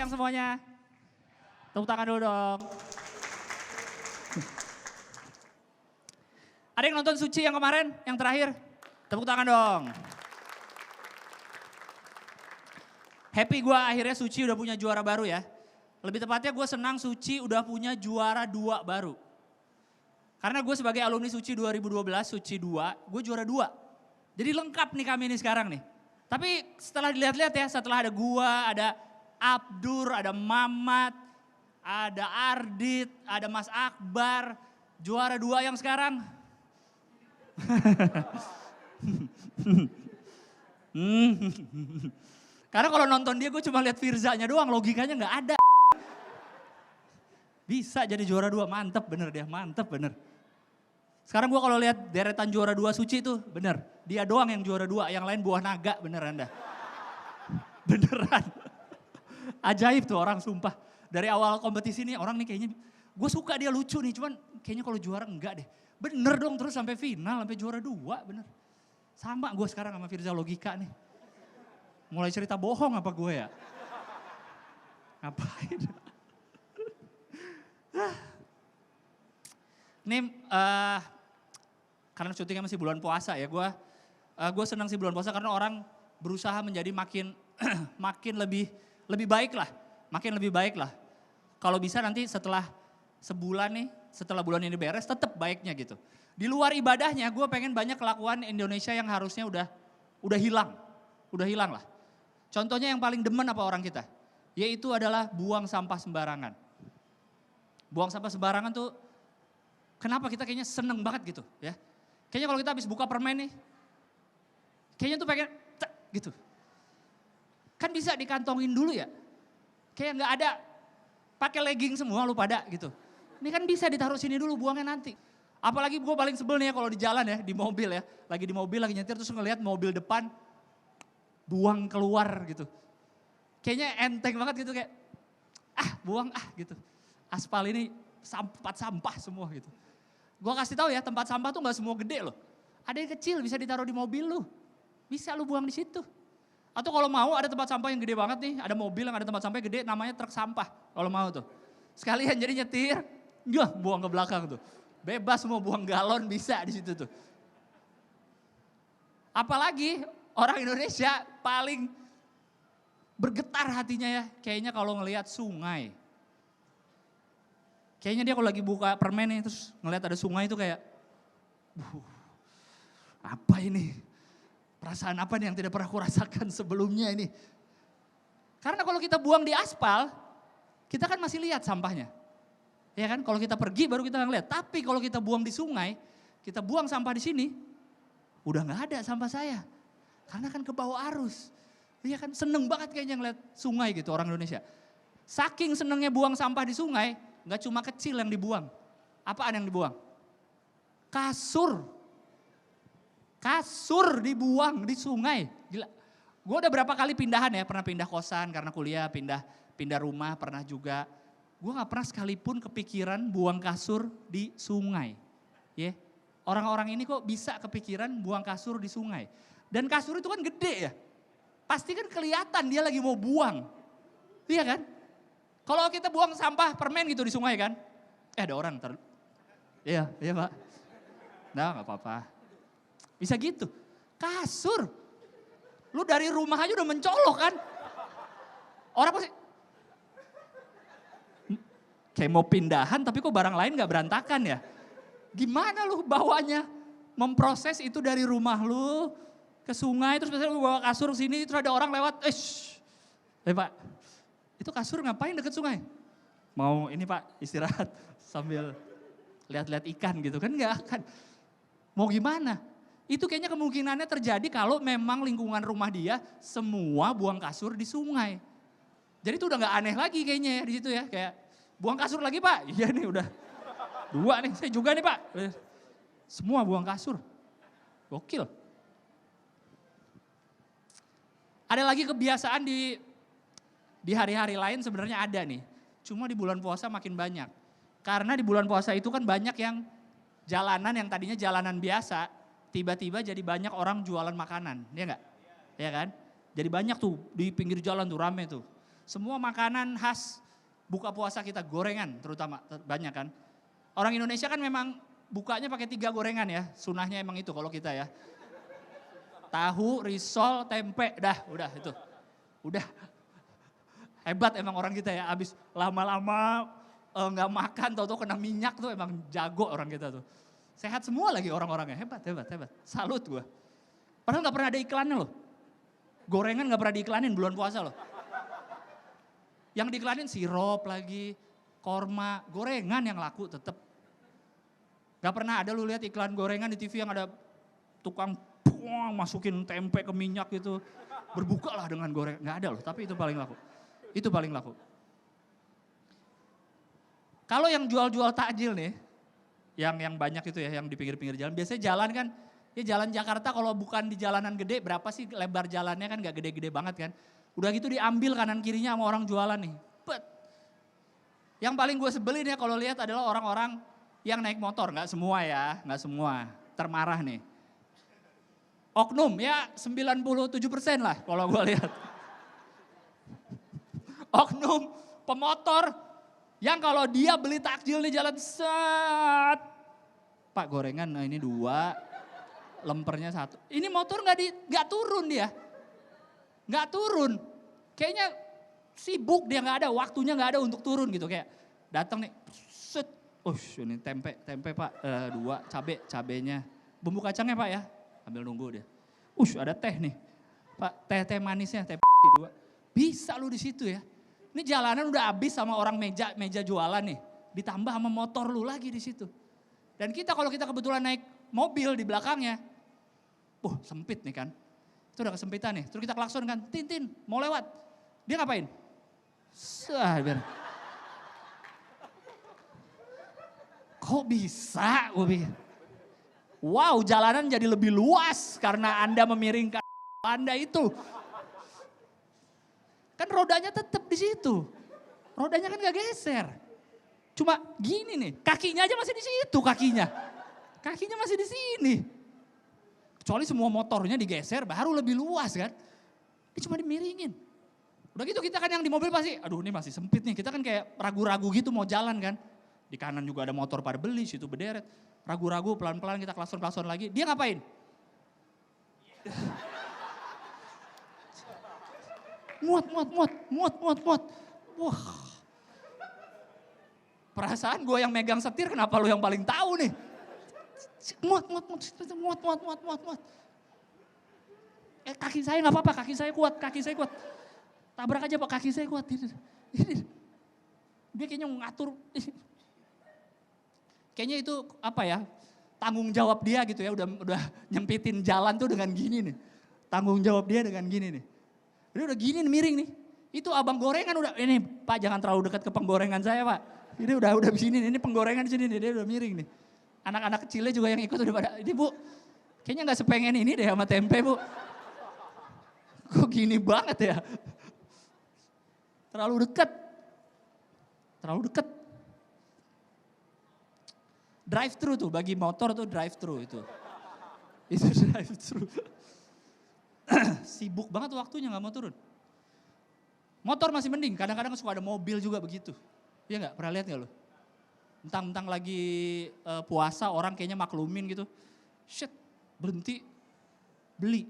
sayang semuanya? Tepuk tangan dulu dong. Ada yang nonton Suci yang kemarin, yang terakhir? Tepuk tangan dong. Happy gue akhirnya Suci udah punya juara baru ya. Lebih tepatnya gue senang Suci udah punya juara 2 baru. Karena gue sebagai alumni Suci 2012, Suci 2, gue juara 2. Jadi lengkap nih kami ini sekarang nih. Tapi setelah dilihat-lihat ya, setelah ada gue, ada Abdur, ada Mamat, ada Ardit, ada Mas Akbar, juara 2 yang sekarang. Karena kalau nonton dia gue cuma lihat Firzanya doang, logikanya nggak ada. Bisa jadi juara 2, mantep bener dia, mantep bener. Sekarang gue kalau lihat deretan juara 2 Suci itu bener. Dia doang yang juara 2, yang lain buah naga bener Anda. Beneran. Ajaib tuh orang sumpah. Dari awal kompetisi nih orang nih kayaknya, gue suka dia lucu nih, cuman kayaknya kalau juara enggak deh. Bener dong terus sampai final, sampai juara 2 bener. Sama gue sekarang sama Firza logika nih. Mulai cerita bohong apa gue ya? Ngapain? Ini karena syutingnya masih bulan puasa ya, gue senang sih bulan puasa karena orang berusaha menjadi makin makin lebih baik lah, makin lebih baik lah. Kalau bisa nanti setelah sebulan nih, setelah bulan ini beres tetap baiknya gitu. Di luar ibadahnya gue pengen banyak kelakuan Indonesia yang harusnya udah hilang lah. Contohnya yang paling demen apa orang kita? Yaitu adalah buang sampah sembarangan. Buang sampah sembarangan tuh kenapa kita kayaknya seneng banget gitu ya. Kayaknya kalau kita habis buka permen nih, kayaknya tuh pengen gitu. Kan bisa dikantongin dulu ya. Kayak nggak ada, pakai legging semua lu pada gitu. Ini kan bisa ditaruh sini dulu, buangnya nanti. Apalagi gue paling sebel nih ya kalau di jalan ya, di mobil ya. Lagi di mobil, lagi nyetir terus ngelihat mobil depan buang keluar gitu. Kayaknya enteng banget gitu kayak, buang gitu. Aspal ini tempat sampah semua gitu. Gue kasih tahu ya tempat sampah tuh gak semua gede loh. Ada yang kecil bisa ditaruh di mobil lu. Bisa lu buang di situ. Atau kalau mau ada tempat sampah yang gede banget nih, ada mobil yang ada tempat sampah gede namanya truk sampah. Kalau mau tuh. Sekalian jadi nyetir, buang ke belakang tuh. Bebas mau buang galon bisa di situ tuh. Apalagi orang Indonesia paling bergetar hatinya ya, kayaknya kalau ngelihat sungai. Kayaknya dia kalau lagi buka permen nih terus ngelihat ada sungai itu kayak, apa ini? Perasaan apa nih yang tidak pernah aku rasakan sebelumnya ini? Karena kalau kita buang di aspal, kita kan masih lihat sampahnya. Ya kan, kalau kita pergi baru kita ngeliat. Tapi kalau kita buang di sungai, kita buang sampah di sini, udah nggak ada sampah saya. Karena kan ke bawah arus. Iya kan, seneng banget kayaknya ngeliat sungai gitu orang Indonesia. Saking senengnya buang sampah di sungai, nggak cuma kecil yang dibuang. Apaan yang dibuang? Kasur. Kasur dibuang di sungai. Gila. Gue udah berapa kali pindahan ya, pernah pindah kosan karena kuliah, pindah rumah, pernah juga. Gue gak pernah sekalipun kepikiran buang kasur di sungai. Ya, orang-orang ini kok bisa kepikiran buang kasur di sungai. Dan kasur itu kan gede ya. Pasti kan kelihatan dia lagi mau buang. Iya kan? Kalau kita buang sampah permen gitu di sungai kan. Ada orang ntar. Iya Pak. Nah gak apa-apa. Bisa gitu. Kasur. Lu dari rumah aja udah mencolok kan. Orang pasti. Kayak mau pindahan tapi kok barang lain gak berantakan ya. Gimana lu bawanya? Memproses itu dari rumah lu ke sungai terus misalnya lu bawa kasur sini terus ada orang lewat. Pak, itu kasur ngapain deket sungai? Mau ini Pak istirahat sambil lihat-lihat ikan gitu kan gak akan. Mau gimana? Itu kayaknya kemungkinannya terjadi kalau memang lingkungan rumah dia semua buang kasur di sungai. Jadi itu udah gak aneh lagi kayaknya ya di situ ya. Kayak buang kasur lagi Pak? Iya nih udah 2 nih, saya juga nih Pak. Semua buang kasur. Gokil. Ada lagi kebiasaan di hari-hari lain sebenarnya ada nih. Cuma di bulan puasa makin banyak. Karena di bulan puasa itu kan banyak yang jalanan yang tadinya jalanan biasa, tiba-tiba jadi banyak orang jualan makanan, ya enggak? Ya kan? Jadi banyak tuh di pinggir jalan tuh rame tuh. Semua makanan khas buka puasa kita, gorengan terutama banyak kan. Orang Indonesia kan memang bukanya pakai 3 gorengan ya, sunahnya emang itu kalau kita ya. Tahu, risol, tempe, udah itu. Udah. Hebat emang orang kita ya, abis lama-lama nggak makan, tau-tau kena minyak tuh emang jago orang kita tuh. Sehat semua lagi orang-orangnya, hebat. Salut gue. Padahal nggak pernah ada iklannya loh. Gorengan nggak pernah diiklanin bulan puasa loh. Yang diiklanin sirup lagi, korma, gorengan yang laku tetep. Gak pernah ada lu lihat iklan gorengan di TV yang ada tukang masukin tempe ke minyak gitu. Berbuka lah dengan gorengan, gak ada loh, tapi itu paling laku. Itu paling laku. Kalau yang jual-jual takjil nih, yang banyak itu ya, yang di pinggir-pinggir jalan. Biasanya jalan kan, ya jalan Jakarta kalau bukan di jalanan gede, berapa sih lebar jalannya kan gak gede-gede banget kan. Udah gitu diambil kanan kirinya sama orang jualan nih. Bet. Yang paling gue sebelin ya kalau lihat adalah orang-orang yang naik motor. Gak semua ya, gak semua. Termarah nih. Oknum ya 97% lah kalau gue lihat. Oknum pemotor yang kalau dia beli takjil nih jalan set. Pak gorengan nah ini 2, lempernya 1. Ini motor gak turun dia. Gak turun. Kayaknya sibuk dia gak ada, waktunya gak ada untuk turun gitu. Kayak datang nih, set. Ini tempe pak, 2, cabenya. Bumbu kacangnya pak ya, ambil nunggu dia. Ada teh nih, pak teh manisnya, teh 2. Bisa lu di situ ya. Ini jalanan udah habis sama orang meja jualan nih. Ditambah sama motor lu lagi di situ. Dan kita kalau kita kebetulan naik mobil di belakangnya. Sempit nih kan. Itu udah kesempitan nih. Terus kita klakson kan, Tin, mau lewat. Dia ngapain? Biar. Kok bisa? Gue pikir. Wow, jalanan jadi lebih luas karena Anda memiringkan Anda itu. Kan rodanya tetap di situ. Rodanya kan gak geser. Cuma gini nih, kakinya aja masih di situ kakinya. Kakinya masih di sini. Kecuali semua motornya digeser baru lebih luas kan. Ini cuma dimiringin. Udah gitu kita kan yang di mobil pasti, aduh ini masih sempit nih. Kita kan kayak ragu-ragu gitu mau jalan kan. Di kanan juga ada motor pada beli, situ berderet. Ragu-ragu pelan-pelan kita klakson lagi. Dia ngapain? Muat. Wah. Perasaan gue yang megang setir kenapa lu yang paling tahu nih? Muat. Kaki saya gak apa-apa, kaki saya kuat. Tabrak aja pak, kaki saya kuat. Dia kayaknya ngatur. Kayaknya itu apa ya, tanggung jawab dia gitu ya, udah nyempitin jalan tuh dengan gini nih. Tanggung jawab dia dengan gini nih. Ini udah gini nih, miring nih. Itu abang gorengan udah, ini pak jangan terlalu dekat ke penggorengan saya pak. Ini udah di sini, ini penggorengan di sini nih, dia udah miring nih. Anak-anak kecilnya juga yang ikut udah pada, ini bu, kayaknya gak sepengen ini deh sama tempe bu. Kok gini banget ya? Terlalu dekat. Drive thru tuh, bagi motor tuh drive thru itu. Itu drive thru. Sibuk banget waktunya gak mau turun. Motor masih mending, kadang-kadang suka ada mobil juga begitu. Iya gak? Pernah lihat gak lo? Mentang-mentang lagi puasa orang kayaknya maklumin gitu. Shit, berhenti, beli.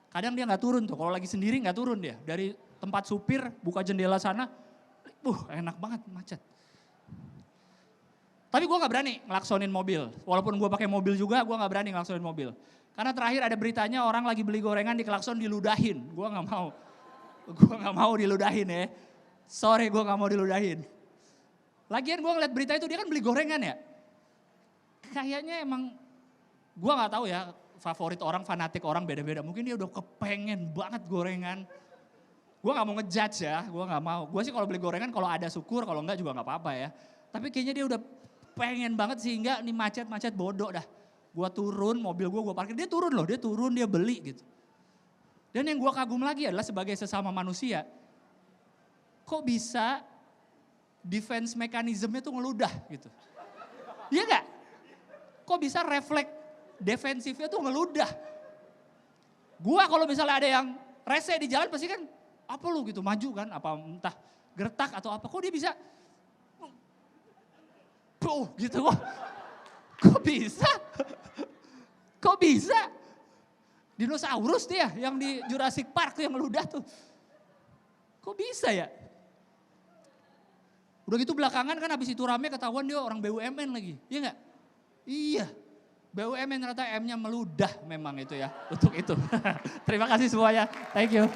Kadang dia gak turun tuh, kalau lagi sendiri gak turun dia. Dari tempat supir, buka jendela sana, enak banget macet. Tapi gue gak berani ngelaksonin mobil. Walaupun gue pakai mobil juga, gue gak berani ngelaksonin mobil. Karena terakhir ada beritanya orang lagi beli gorengan di klakson diludahin. Gue gak mau. Gue gak mau diludahin ya. Sorry gue gak mau diludahin. Lagian gue ngeliat berita itu dia kan beli gorengan ya. Kayaknya emang, gue gak tahu ya favorit orang, fanatik orang beda-beda. Mungkin dia udah kepengen banget gorengan. Gue gak mau ngejudge ya, gue gak mau. Gue sih kalau beli gorengan kalau ada syukur, kalau enggak juga gak apa-apa ya. Tapi kayaknya dia udah pengen banget sehingga ini macet-macet bodoh dah. Gue turun, mobil gue parkir, dia turun loh, dia beli gitu. Dan yang gue kagum lagi adalah sebagai sesama manusia, kok bisa defense mekanismenya tuh ngeludah gitu. Iya gak? Kok bisa refleks defensifnya tuh ngeludah. Gue kalau misalnya ada yang rese di jalan pasti kan apa lu gitu maju kan, apa entah gertak atau apa, kok dia bisa, gitu kok bisa, kok bisa, dinosaurus dia yang di Jurassic Park tuh yang meludah tuh, kok bisa ya? Udah gitu belakangan kan habis itu rame ketahuan dia orang BUMN lagi, iya gak? Iya, BUMN ternyata M-nya meludah memang itu ya, untuk itu. Terima kasih semuanya, thank you.